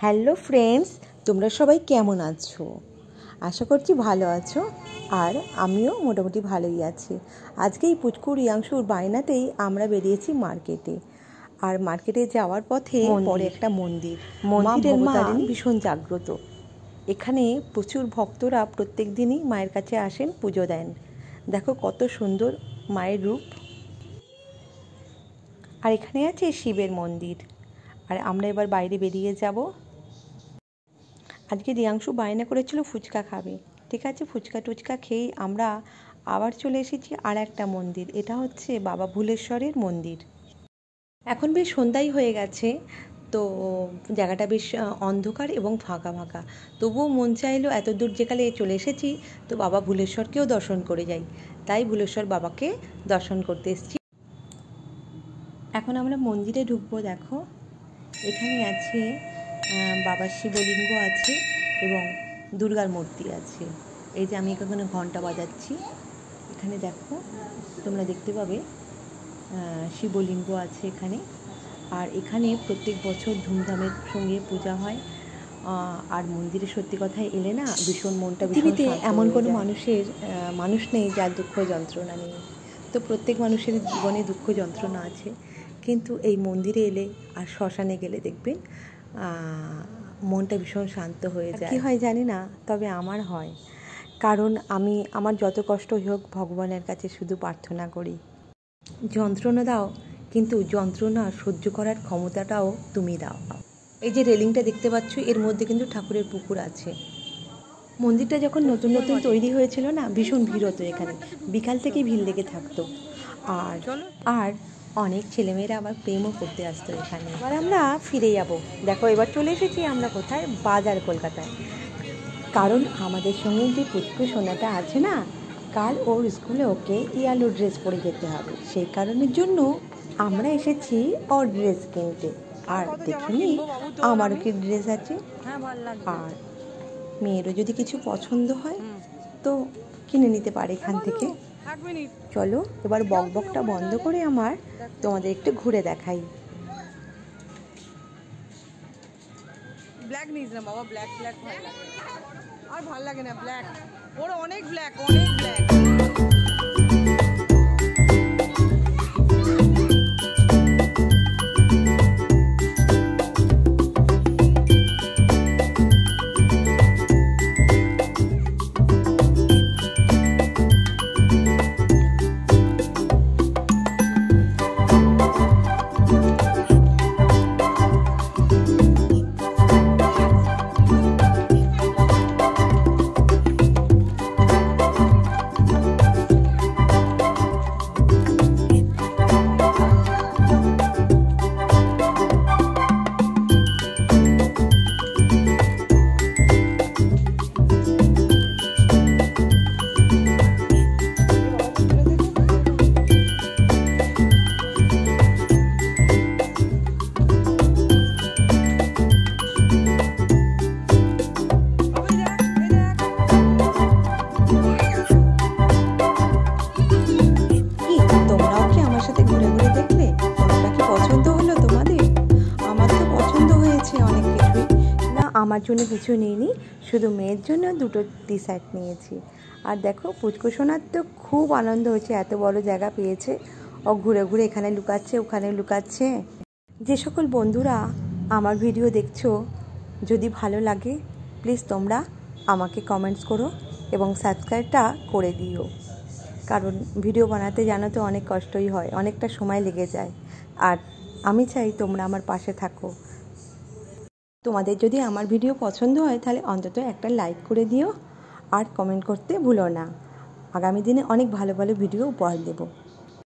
Hello friends, তোমরা সবাই কেমন আছো? আশা করছি ভালো আছো। আর আমিও মোটামুটি ভালোই আছি। আজকে এই পুচকু রিয়াংশুর বায়নাতেই আমরা বেরিয়েছি মার্কেটে। আর মার্কেটে যাওয়ার পথে পরে একটা মন্দিরের মা ভীষণ জাগ্রত। এখানে প্রচুর ভক্তরা প্রত্যেক দিনই মায়ের কাছে আসেন, পুজো দেন। দেখো কত সুন্দর মায়ের রূপ। আর এখানে আছে শিবের মন্দির। আর আমরা এবার বাইরে বেরিয়ে যাব। আজকে রিয়াংশু বায়না করেছিল ফুচকা খাবে। ঠিক আছে, ফুচকা টুচকা খেয়েই আমরা আবার চলে এসেছি আর একটা মন্দির। এটা হচ্ছে বাবা ভুলেশ্বরের মন্দির। এখন বেশ সন্ধ্যাই হয়ে গেছে, তো জায়গাটা বেশ অন্ধকার এবং ফাঁকা ফাঁকা। তবুও মন চাইলো এত দূর যেকালে চলে এসেছি, তো বাবা ভুলেশ্বরকেও দর্শন করে যাই। তাই ভুলেশ্বর বাবাকে দর্শন করতে এসেছি। এখন আমরা মন্দিরে ঢুকবো। দেখো এখানে আছে বাবার শিবলিঙ্গ আছে এবং দুর্গার মূর্তি আছে। এই যে আমি এখানে ঘন্টা বাজাচ্ছি, এখানে দেখো তোমরা দেখতে পাবে শিবলিঙ্গ আছে এখানে। আর এখানে প্রত্যেক বছর ধুমধামের সঙ্গে পূজা হয়। আর মন্দিরে সত্যি কথায় এলে না ভীষণ মনটা পৃথিবীতে এমন কোনো মানুষ নেই যার দুঃখ যন্ত্রণা নেই। তো প্রত্যেক মানুষের জীবনে দুঃখ যন্ত্রণা আছে, কিন্তু এই মন্দিরে এলে আর শ্মশানে গেলে দেখবেন মনটা ভীষণ শান্ত হয়ে যায়। কী হয় জানি না, তবে আমার হয়। কারণ আমি আমার যত কষ্টই হোক ভগবানের কাছে শুধু প্রার্থনা করি, যন্ত্রণা দাও, কিন্তু যন্ত্রণা সহ্য করার ক্ষমতাটাও তুমি দাও। এই যে রেলিংটা দেখতে পাচ্ছ, এর মধ্যে কিন্তু ঠাকুরের পুকুর আছে। মন্দিরটা যখন নতুন নতুন তৈরি হয়েছিল না, ভীষণ ভিড় হতো এখানে, বিকাল থেকেই ভিড় লেগে থাকতো। আর অনেক ছেলেমেয়েরা আবার প্রেমও করতে আসতো এখানে। এবার আমরা ফিরে যাব। দেখো এবার চলে এসেছি আমরা কোথায়, বাজার কলকাতায়। কারণ আমাদের সঙ্গে যে পুচকু সোনাটা আছে না, কাল ওর স্কুলে ওকে ইয়েলো ড্রেস পরে যেতে হবে। সেই কারণের জন্য আমরা এসেছি ওর ড্রেস কিনতে। আর দেখিনি আমারও কি ড্রেস আছে। আর মেয়েরও যদি কিছু পছন্দ হয় তো কিনে নিতে পারে এখান থেকে। চলো এবার বকবকটা বন্ধ করে আমার তোমাদের একটু ঘুরে দেখাই। ব্ল্যাক নিস না বাবা, ব্ল্যাক ভালো লাগে। আর ভালো লাগে না ব্ল্যাক, ওর অনেক ব্ল্যাক। আমার জন্য কিছু নিইনি, শুধু মেয়ের জন্য দুটো টি শার্ট নিয়েছি। আর দেখো পুচকু সোনার তো খুব আনন্দ হয়েছে, এত বড় জায়গা পেয়েছে। ও ঘুরে ঘুরে এখানে লুকাচ্ছে, ওখানে লুকাচ্ছে। যে সকল বন্ধুরা আমার ভিডিও দেখছো, যদি ভালো লাগে প্লিজ তোমরা আমাকে কমেন্টস করো এবং সাবস্ক্রাইবটা করে দিও। কারণ ভিডিও বানাতে জানো তো অনেক কষ্টই হয়, অনেকটা সময় লেগে যায়। আর আমি চাই তোমরা আমার পাশে থাকো। তোমাদের যদি আমার ভিডিও পছন্দ হয় তাহলে অন্তত একটা লাইক করে দিও আর কমেন্ট করতে ভুলো না। আগামী দিনে অনেক ভালো ভালো ভিডিও উপহার দেবো।